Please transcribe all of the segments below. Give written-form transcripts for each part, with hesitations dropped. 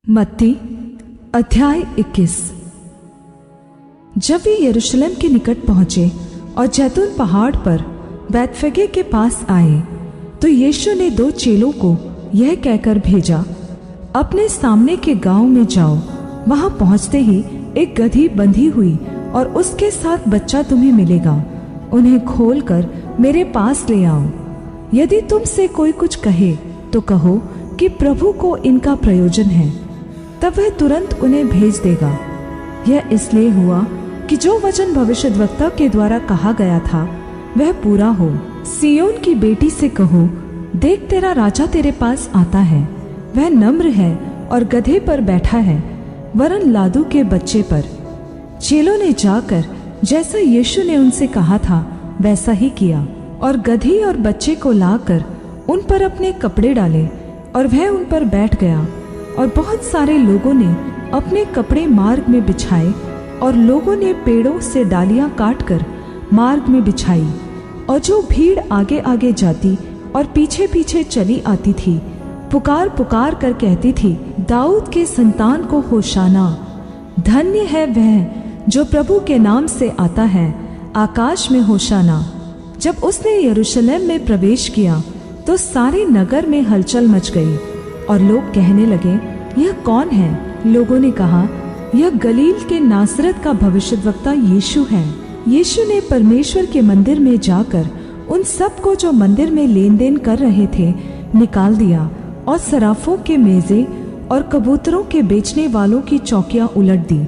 मत्ती अध्याय 21। जब वे यरूशलेम के निकट पहुंचे और जैतून पहाड़ पर बैतफगे के पास आए, तो यीशु ने 2 चेलों को यह कहकर भेजा, अपने सामने के गांव में जाओ। वहां पहुंचते ही एक गधी बंधी हुई और उसके साथ बच्चा तुम्हें मिलेगा। उन्हें खोलकर मेरे पास ले आओ। यदि तुमसे कोई कुछ कहे तो कहो कि प्रभु को इनका प्रयोजन है, तब वह तुरंत उन्हें भेज देगा। यह इसलिए हुआ कि जो वचन भविष्यद्वक्ता के द्वारा कहा गया था वह पूरा हो। सिय्योन की बेटी से कहो, देख तेरा राजा तेरे पास आता है। वह नम्र है और गधे पर बैठा है, वरन लादू के बच्चे पर। चेलों ने जाकर जैसा यीशु ने उनसे कहा था वैसा ही किया और गधी और बच्चे को लाकर उन पर अपने कपड़े डाले और वह उन पर बैठ गया। और बहुत सारे लोगों ने अपने कपड़े मार्ग में बिछाए और लोगों ने पेड़ों से डालियां काटकर मार्ग में बिछाई। और जो भीड़ आगे आगे जाती और पीछे पीछे चली आती थी, पुकार पुकार कर कहती थी, दाऊद के संतान को होशाना। धन्य है वह जो प्रभु के नाम से आता है, आकाश में होशाना। जब उसने यरूशलेम में प्रवेश किया तो सारे नगर में हलचल मच गई और लोग कहने लगे, यह कौन है? लोगों ने कहा, यह गलील के नासरत का भविष्यद्वक्ता यीशु है। यीशु ने परमेश्वर के मंदिर में जाकर उन सब को जो मंदिर में लेन देन कर रहे थे निकाल दिया और सराफों के मेजे और कबूतरों के बेचने वालों की चौकियां उलट दी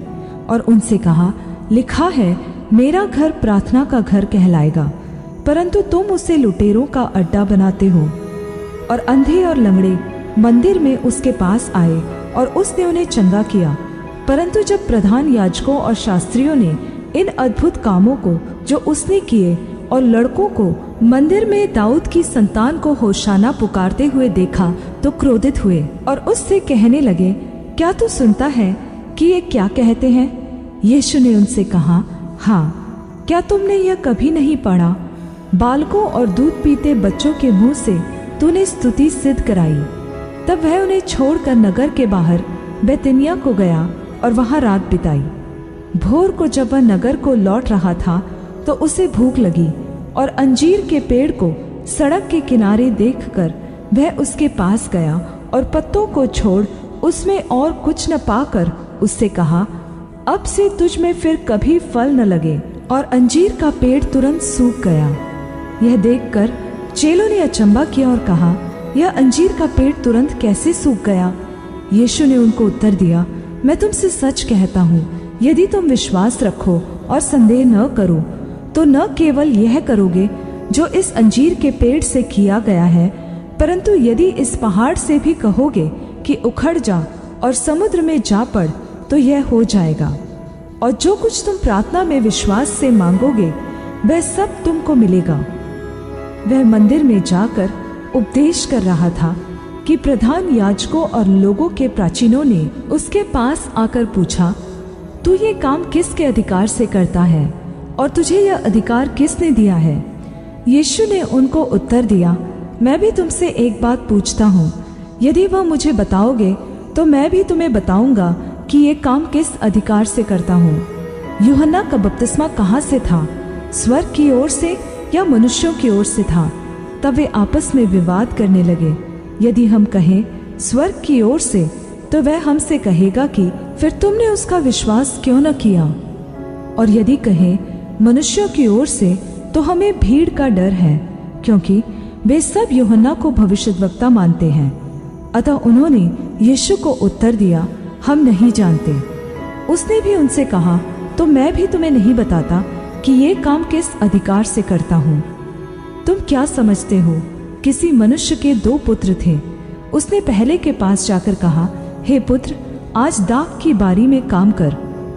और उनसे कहा, लिखा है, मेरा घर प्रार्थना का घर कहलाएगा, परंतु तुम उसे लुटेरों का अड्डा बनाते हो। और अंधे और लंगड़े मंदिर में उसके पास आए और उसने उन्हें चंगा किया। परंतु जब प्रधान याजकों और शास्त्रियों ने इन अद्भुत कामों को जो उसने किए और लड़कों को मंदिर में दाऊद की संतान को होशाना पुकारते हुए देखा, तो क्रोधित हुए और उससे कहने लगे, क्या तू सुनता है कि ये क्या कहते हैं? यीशु ने उनसे कहा, हाँ, क्या तुमने यह कभी नहीं पढ़ा, बालकों और दूध पीते बच्चों के मुंह से तूने स्तुति सिद्ध कराई। तब वह उन्हें छोड़कर नगर के बाहर बैतनिय्याह को गया और वहां रात बिताई। भोर को जब वह नगर को लौट रहा था तो उसे भूख लगी और अंजीर के पेड़ को सड़क के किनारे देखकर वह उसके पास गया और पत्तों को छोड़ उसमें और कुछ न पाकर उससे कहा, अब से तुझ में फिर कभी फल न लगे। और अंजीर का पेड़ तुरंत सूख गया। यह देखकर चेलों ने अचंभा किया और कहा, यह अंजीर का पेड़ तुरंत कैसे सूख गया? यीशु ने उनको उत्तर दिया, मैं तुमसे सच कहता हूँ, यदि तुम विश्वास रखो और संदेह न करो तो न केवल यह करोगे जो इस अंजीर के पेड़ से किया गया है, परंतु यदि इस पहाड़ से भी कहोगे कि उखड़ जा और समुद्र में जा पड़, तो यह हो जाएगा। और जो कुछ तुम प्रार्थना में विश्वास से मांगोगे वह सब तुमको मिलेगा। वह मंदिर में जाकर उपदेश कर रहा था कि प्रधान याजकों और लोगों के प्राचीनों ने उसके पास आकर पूछा, तू ये काम किसके अधिकार से करता है और तुझे यह अधिकार किसने दिया है? यीशु ने उनको उत्तर दिया, मैं भी तुमसे एक बात पूछता हूँ, यदि वह मुझे बताओगे तो मैं भी तुम्हें बताऊंगा कि ये काम किस अधिकार से करता हूँ। यूहन्ना का बपतिस्मा कहाँ से था, स्वर्ग की ओर से या मनुष्यों की ओर से था? तब वे आपस में विवाद करने लगे। यदि हम कहें स्वर्ग की ओर से, तो वह हमसे कहेगा कि फिर तुमने उसका विश्वास क्यों न किया? और यदि कहें मनुष्यों की ओर से, तो हमें भीड़ का डर है, क्योंकि वे सब यूहन्ना को भविष्यद्वक्ता मानते हैं। अतः उन्होंने यीशु को उत्तर दिया, हम नहीं जानते। उसने भी उनसे कहा, तो मैं भी तुम्हें नहीं बताता कि ये काम किस अधिकार से करता हूँ। तुम क्या समझते हो? किसी मनुष्य के 2 पुत्र थे। उसने पहले के पास जाकर कहा, हे पुत्र, आज दाख की बारी में काम कर।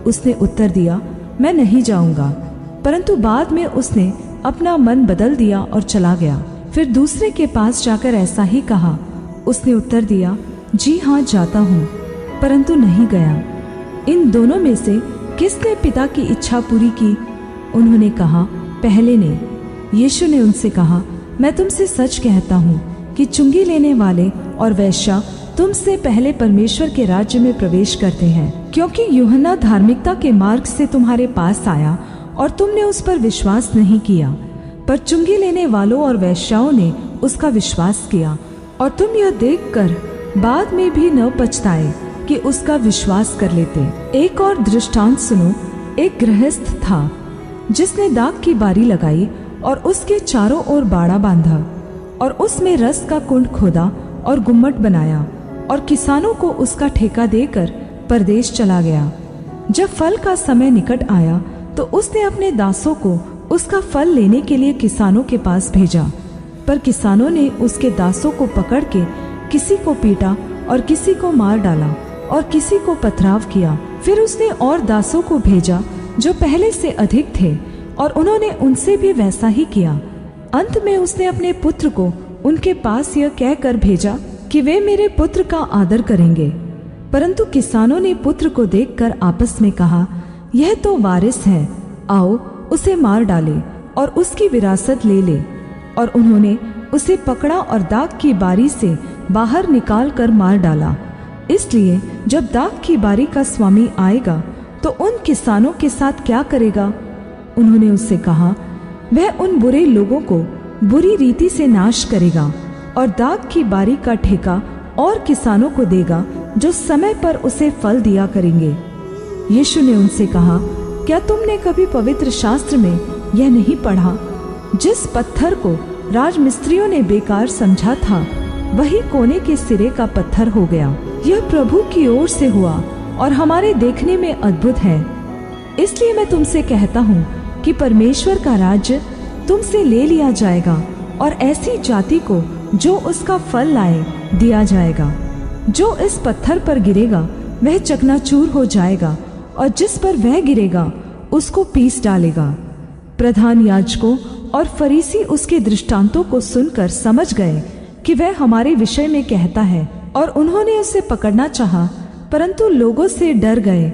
उसने उत्तर दिया, मैं नहीं जाऊंगा। परंतु बाद में उसने अपना मन बदल दिया और चला गया। फिर दूसरे के पास जाकर ऐसा ही कहा। उसने उत्तर दिया, जी हाँ, जाता हूँ, परंतु नहीं गया। इन दोनों में से किसने पिता की इच्छा पूरी की? उन्होंने कहा, पहले ने। यीशु ने उनसे कहा, मैं तुमसे सच कहता हूँ कि चुंगी लेने वाले और वेश्या तुमसे पहले परमेश्वर के राज्य में प्रवेश करते हैं। क्योंकि यूहन्ना धार्मिकता के मार्ग से तुम्हारे पास आया और तुमने उस पर विश्वास नहीं किया, पर चुंगी लेने वालों और वेश्याओं ने उसका विश्वास किया। और तुम यह देखकर बाद में भी न पछताए कि उसका विश्वास कर लेते। एक और दृष्टांत सुनो। एक गृहस्थ था जिसने दाख की बारी लगाई और उसके चारों ओर बाड़ा बांधा और उसमें रस का कुंड खोदा और गुम्मट बनाया और किसानों को उसका ठेका देकर परदेश चला गया। जब फल का समय निकट आया तो उसने अपने दासों को उसका फल लेने के लिए किसानों के पास भेजा, पर किसानों ने उसके दासों को पकड़ के किसी को पीटा और किसी को मार डाला और किसी को पथराव किया। फिर उसने और दासों को भेजा जो पहले से अधिक थे, और उन्होंने उनसे भी वैसा ही किया। अंत में उसने अपने पुत्र को उनके पास यह कहकर भेजा कि वे मेरे पुत्र का आदर करेंगे। परंतु किसानों ने पुत्र को देखकर आपस में कहा, यह तो वारिस है, आओ उसे मार डाले और उसकी विरासत ले ले। और उन्होंने उसे पकड़ा और दाख की बारी से बाहर निकाल कर मार डाला। इसलिए जब दाख की बारी का स्वामी आएगा तो उन किसानों के साथ क्या करेगा? उन्होंने उससे कहा, वह उन बुरे लोगों को बुरी रीति से नाश करेगा और दाख की बारी का ठेका और किसानों को देगा जो समय पर उसे फल दिया करेंगे। यीशु ने उनसे कहा, क्या तुमने कभी पवित्र शास्त्र में यह नहीं पढ़ा, जिस पत्थर को राजमिस्त्रियों ने बेकार समझा था वही कोने के सिरे का पत्थर हो गया। यह प्रभु की ओर से हुआ और हमारे देखने में अद्भुत है। इसलिए मैं तुमसे कहता हूँ कि परमेश्वर का राज्य तुमसे ले लिया जाएगा और ऐसी जाति को जो उसका फल लाए दिया जाएगा। जो इस पत्थर पर गिरेगा वह चकनाचूर हो जाएगा और जिस पर वह गिरेगा उसको पीस डालेगा। प्रधान याजकों और फरीसी उसके दृष्टांतों को सुनकर समझ गए कि वह हमारे विषय में कहता है, और उन्होंने उसे पकड़ना चाहा, परंतु लोगों से डर गए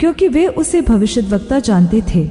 क्योंकि वे उसे भविष्यद्वक्ता जानते थे।